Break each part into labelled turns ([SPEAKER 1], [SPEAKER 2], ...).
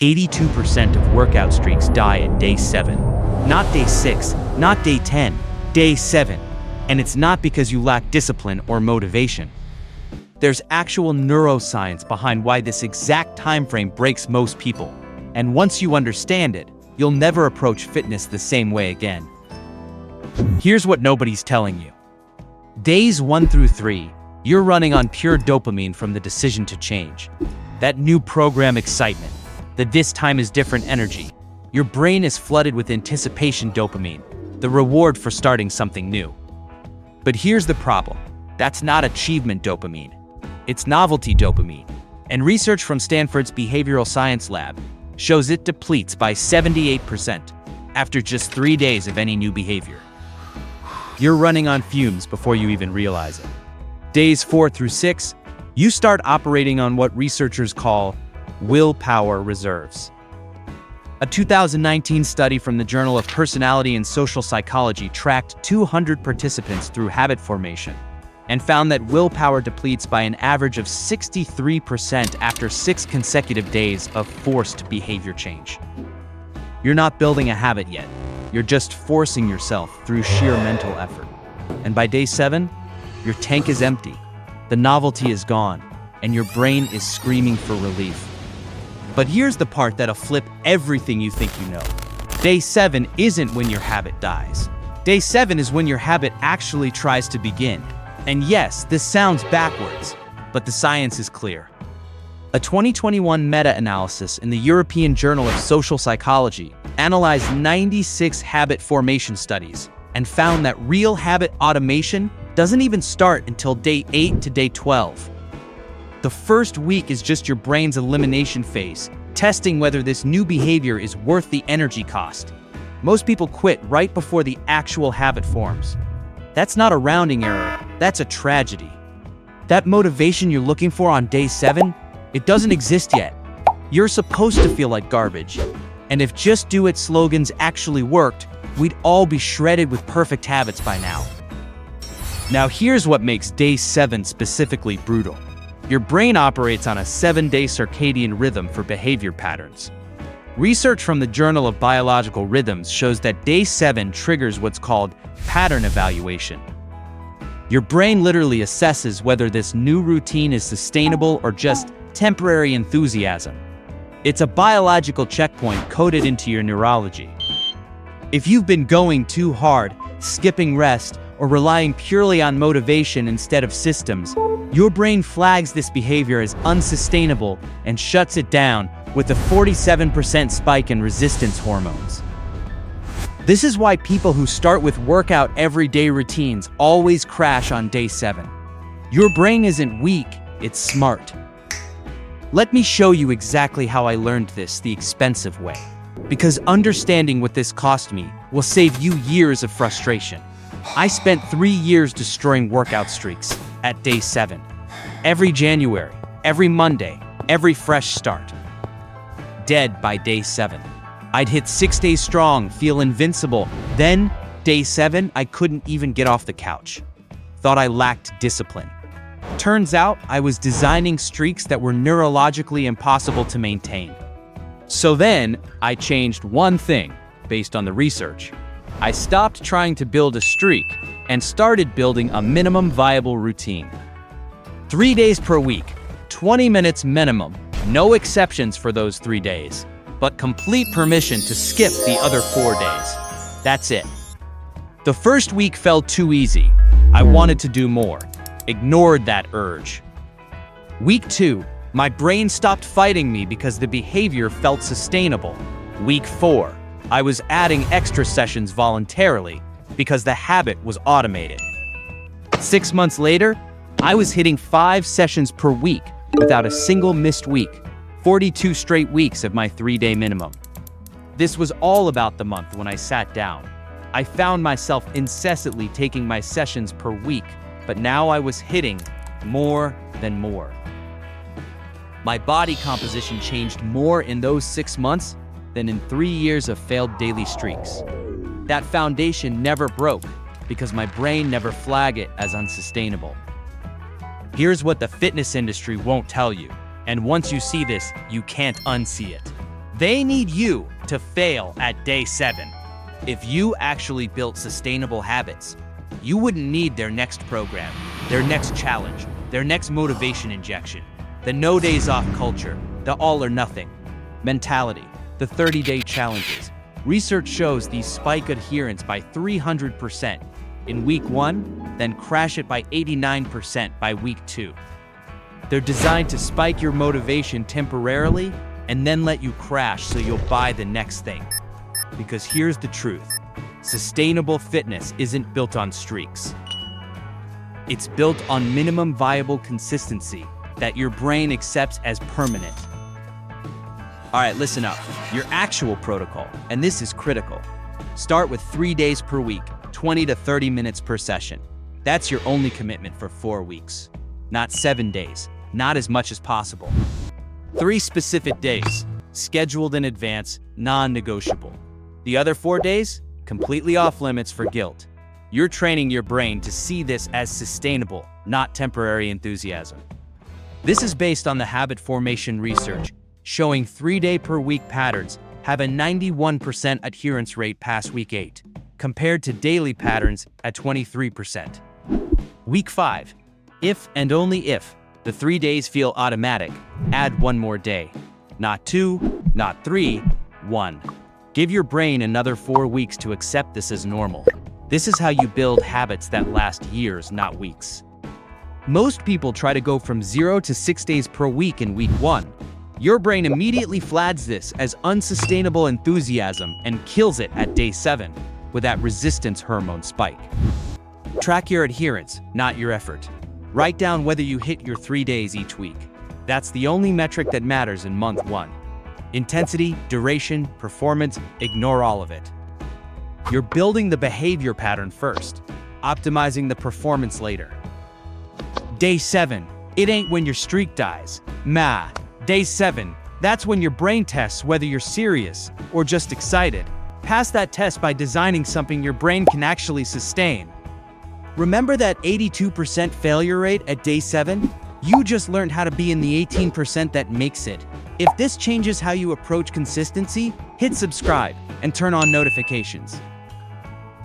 [SPEAKER 1] 82% of workout streaks die at day 7. Not day 6, not day 10, day 7. And it's not because you lack discipline or motivation. There's actual neuroscience behind why this exact time frame breaks most people. And once you understand it, you'll never approach fitness the same way again. Here's what nobody's telling you. Days 1 through 3, you're running on pure dopamine from the decision to change. That new program excitement, the this time is different energy. Your brain is flooded with anticipation dopamine, the reward for starting something new. But here's the problem. That's not achievement dopamine. It's novelty dopamine. And research from Stanford's Behavioral Science Lab shows it depletes by 78% after just 3 days of any new behavior. You're running on fumes before you even realize it. Days 4 through 6, you start operating on what researchers call willpower reserves. A 2019 study from the Journal of Personality and Social Psychology tracked 200 participants through habit formation and found that willpower depletes by an average of 63% after 6 consecutive days of forced behavior change. You're not building a habit yet. You're just forcing yourself through sheer mental effort. And by day 7, your tank is empty, the novelty is gone, and your brain is screaming for relief. But here's the part that'll flip everything you think you know. Day 7 isn't when your habit dies. Day 7 is when your habit actually tries to begin. And yes, this sounds backwards, but the science is clear. A 2021 meta-analysis in the European Journal of Social Psychology analyzed 96 habit formation studies and found that real habit automation doesn't even start until day 8 to day 12. The first week is just your brain's elimination phase, testing whether this new behavior is worth the energy cost. Most people quit right before the actual habit forms. That's not a rounding error, that's a tragedy. That motivation you're looking for on day 7, it doesn't exist yet. You're supposed to feel like garbage. And if just do it slogans actually worked, we'd all be shredded with perfect habits by now. Now here's what makes day 7 specifically brutal. Your brain operates on a 7-day circadian rhythm for behavior patterns. Research from the Journal of Biological Rhythms shows that day 7 triggers what's called pattern evaluation. Your brain literally assesses whether this new routine is sustainable or just temporary enthusiasm. It's a biological checkpoint coded into your neurology. If you've been going too hard, skipping rest, or relying purely on motivation instead of systems, your brain flags this behavior as unsustainable and shuts it down with a 47% spike in resistance hormones. This is why people who start with workout everyday routines always crash on day 7. Your brain isn't weak, it's smart. Let me show you exactly how I learned this the expensive way. Because understanding what this cost me will save you years of frustration. I spent 3 years destroying workout streaks at day 7. Every January, every Monday, every fresh start. Dead by day 7. I'd hit 6 days strong, feel invincible. Then, day 7, I couldn't even get off the couch. Thought I lacked discipline. Turns out, I was designing streaks that were neurologically impossible to maintain. So then, I changed one thing based on the research. I stopped trying to build a streak and started building a minimum viable routine. 3 days per week, 20 minutes minimum, no exceptions for those 3 days, but complete permission to skip the other 4 days. That's it. The first week felt too easy. I wanted to do more. Ignored that urge. Week 2, my brain stopped fighting me because the behavior felt sustainable. Week 4, I was adding extra sessions voluntarily because the habit was automated. 6 months later, I was hitting 5 sessions per week without a single missed week, 42 straight weeks of my 3-day minimum. This was all about the month when I sat down. I found myself incessantly taking my sessions per week, but now I was hitting more than more. My body composition changed more in those 6 months than in 3 years of failed daily streaks. That foundation never broke because my brain never flagged it as unsustainable. Here's what the fitness industry won't tell you, and once you see this, you can't unsee it. They need you to fail at day 7. If you actually built sustainable habits, you wouldn't need their next program, their next challenge, their next motivation injection, the no days off culture, the all or nothing mentality, the 30-day challenges. Research shows these spike adherence by 300% in week 1, then crash it by 89% by week 2. They're designed to spike your motivation temporarily and then let you crash so you'll buy the next thing. Because here's the truth. Sustainable fitness isn't built on streaks. It's built on minimum viable consistency that your brain accepts as permanent. All right, listen up. Your actual protocol, and this is critical. Start with 3 days per week, 20 to 30 minutes per session. That's your only commitment for 4 weeks. Not 7 days, not as much as possible. 3 specific days, scheduled in advance, non-negotiable. The other 4 days, completely off limits for guilt. You're training your brain to see this as sustainable, not temporary enthusiasm. This is based on the habit formation research, showing 3-day per week patterns have a 91% adherence rate past week 8, compared to daily patterns at 23%. Week 5. If and only if the 3 days feel automatic, add 1 more day. Not 2, not 3, 1. Give your brain another 4 weeks to accept this as normal. This is how you build habits that last years, not weeks. Most people try to go from 0 to 6 days per week in week 1. Your brain immediately flags this as unsustainable enthusiasm and kills it at day 7 with that resistance hormone spike. Track your adherence, not your effort. Write down whether you hit your 3 days each week. That's the only metric that matters in month 1. Intensity, duration, performance, ignore all of it. You're building the behavior pattern first, optimizing the performance later. Day 7. It ain't when your streak dies. Day 7. That's when your brain tests whether you're serious or just excited. Pass that test by designing something your brain can actually sustain. Remember that 82% failure rate at day 7? You just learned how to be in the 18% that makes it. If this changes how you approach consistency, hit subscribe and turn on notifications.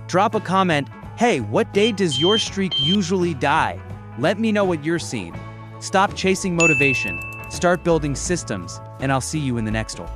[SPEAKER 1] Drop a comment, hey, what day does your streak usually die? Let me know what you're seeing. Stop chasing motivation, start building systems, and I'll see you in the next one.